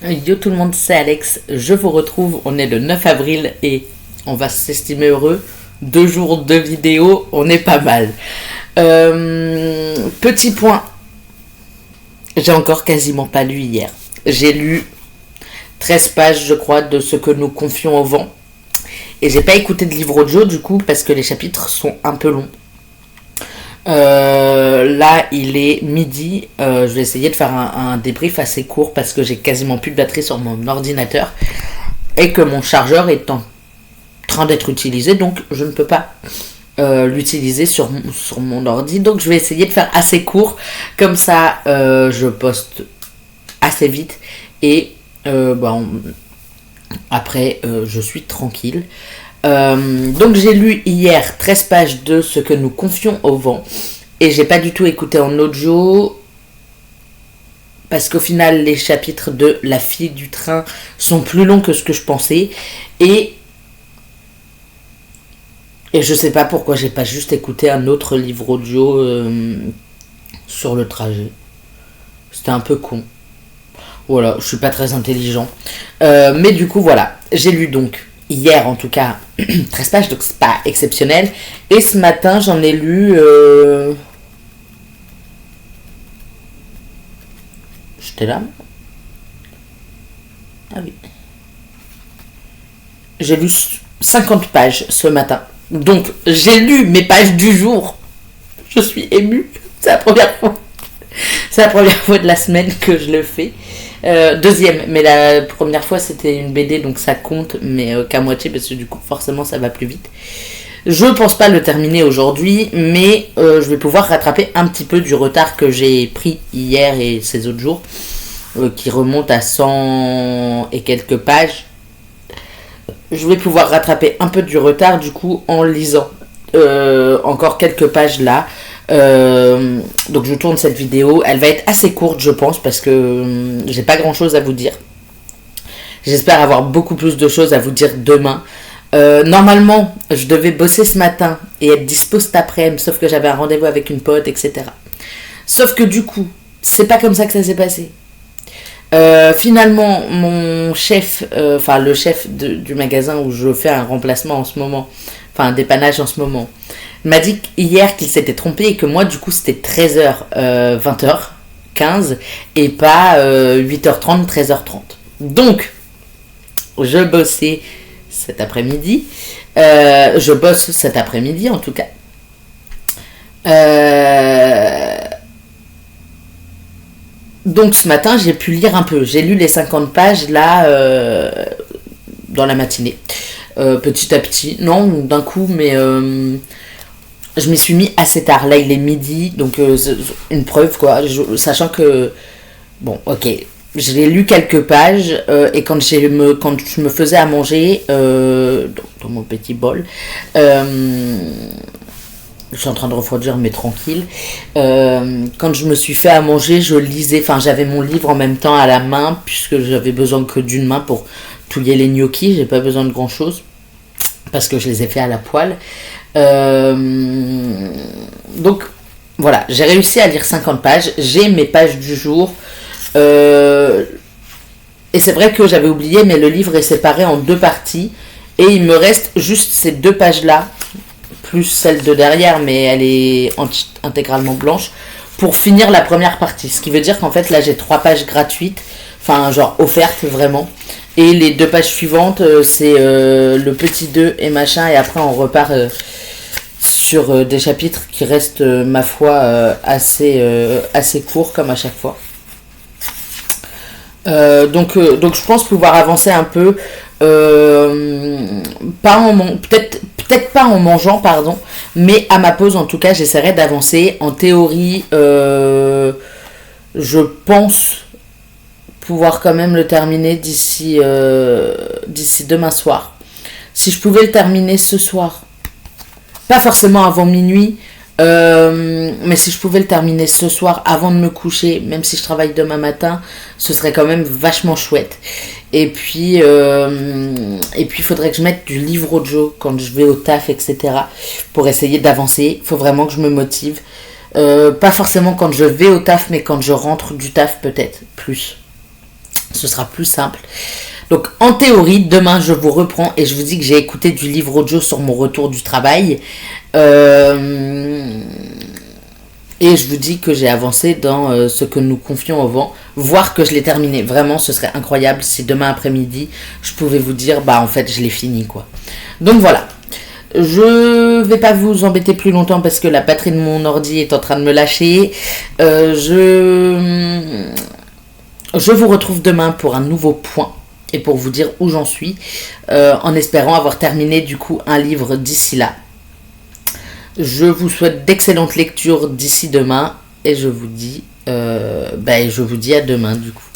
Yo tout le monde, c'est Alex. Je vous retrouve. On est le 9 avril et on va s'estimer heureux. 2 jours de vidéo, on est pas mal. Petit point. J'ai encore quasiment pas lu hier. J'ai lu 13 pages, je crois, de ce que nous confions au vent. Et j'ai pas écouté de livre audio du coup parce que les chapitres sont un peu longs. Là, il est midi. Je vais essayer de faire un débrief assez court parce que j'ai quasiment plus de batterie sur mon ordinateur et que mon chargeur est en train d'être utilisé, donc je ne peux pas l'utiliser sur mon ordi. Donc, je vais essayer de faire assez court, comme ça, je poste assez vite et après, je suis tranquille. Donc j'ai lu hier 13 pages de ce que nous confions au vent et j'ai pas du tout écouté en audio parce qu'au final les chapitres de La fille du train sont plus longs que ce que je pensais et je sais pas pourquoi j'ai pas juste écouté un autre livre audio sur le trajet. C'était un peu con. Voilà, je suis pas très intelligent. Mais du coup voilà, j'ai lu donc hier en tout cas 13 pages, donc c'est pas exceptionnel. Et ce matin j'en ai lu j'étais là. Ah oui. J'ai lu 50 pages ce matin. Donc j'ai lu mes pages du jour. Je suis émue. C'est la première fois. C'est la première fois de la semaine que je le fais. Deuxième, mais la première fois c'était une BD donc ça compte, mais qu'à moitié parce que du coup forcément ça va plus vite. Je pense pas le terminer aujourd'hui, mais je vais pouvoir rattraper un petit peu du retard que j'ai pris hier et ces autres jours, qui remonte à 100 et quelques pages. Je vais pouvoir rattraper un peu du retard du coup en lisant encore quelques pages là. Donc je tourne cette vidéo, elle va être assez courte je pense parce que j'ai pas grand chose à vous dire. J'espère avoir beaucoup plus de choses à vous dire demain. Normalement je devais bosser ce matin et être dispo cet après-midi, sauf que j'avais un rendez-vous avec une pote, etc. Sauf que du coup c'est pas comme ça que ça s'est passé. Finalement mon chef, le chef du magasin où je fais un remplacement en ce moment, un dépannage en ce moment, m'a dit hier qu'il s'était trompé et que moi du coup c'était 13h 20h15 et pas 8h30 13h30. Donc je bossais cet après-midi, je bosse cet après-midi en tout cas. Donc ce matin j'ai pu lire un peu, j'ai lu les 50 pages là dans la matinée, petit à petit, non d'un coup, mais je m'y suis mis assez tard. Là il est midi, donc une preuve quoi, sachant que bon ok, je l'ai lu quelques pages et quand je me faisais à manger dans mon petit bol, je suis en train de refroidir mais tranquille, quand je me suis fait à manger je lisais, j'avais mon livre en même temps à la main puisque j'avais besoin que d'une main pour touiller les gnocchis, j'ai pas besoin de grand chose parce que je les ai fait à la poêle. Donc voilà, j'ai réussi à lire 50 pages, j'ai mes pages du jour, et c'est vrai que j'avais oublié, mais le livre est séparé en 2 parties et il me reste juste ces 2 pages là plus celle de derrière, mais elle est intégralement blanche, pour finir la première partie, ce qui veut dire qu'en fait là j'ai 3 pages gratuites, genre offertes vraiment, et les 2 pages suivantes c'est le petit 2 et machin, et après on repart sur des chapitres qui restent ma foi assez courts comme à chaque fois. Donc je pense pouvoir avancer un peu, peut-être pas en mangeant pardon, mais à ma pause en tout cas j'essaierai d'avancer. En théorie je pense pouvoir quand même le terminer d'ici demain soir. Si je pouvais le terminer ce soir, pas forcément avant minuit, mais si je pouvais le terminer ce soir avant de me coucher, même si je travaille demain matin, ce serait quand même vachement chouette. Et puis il faudrait que je mette du livre audio quand je vais au taf, etc. pour essayer d'avancer. Il faut vraiment que je me motive. Pas forcément quand je vais au taf, mais quand je rentre du taf peut-être plus. Ce sera plus simple. Donc en théorie, demain je vous reprends et je vous dis que j'ai écouté du livre audio sur mon retour du travail. Et je vous dis que j'ai avancé dans ce que nous confions au vent, voire que je l'ai terminé. Vraiment, ce serait incroyable si demain après-midi, je pouvais vous dire, bah en fait, je l'ai fini, quoi. Donc voilà. Je vais pas vous embêter plus longtemps parce que la batterie de mon ordi est en train de me lâcher. Je vous retrouve demain pour un nouveau point et pour vous dire où j'en suis, en espérant avoir terminé du coup un livre d'ici là. Je vous souhaite d'excellentes lectures d'ici demain et je vous dis à demain du coup.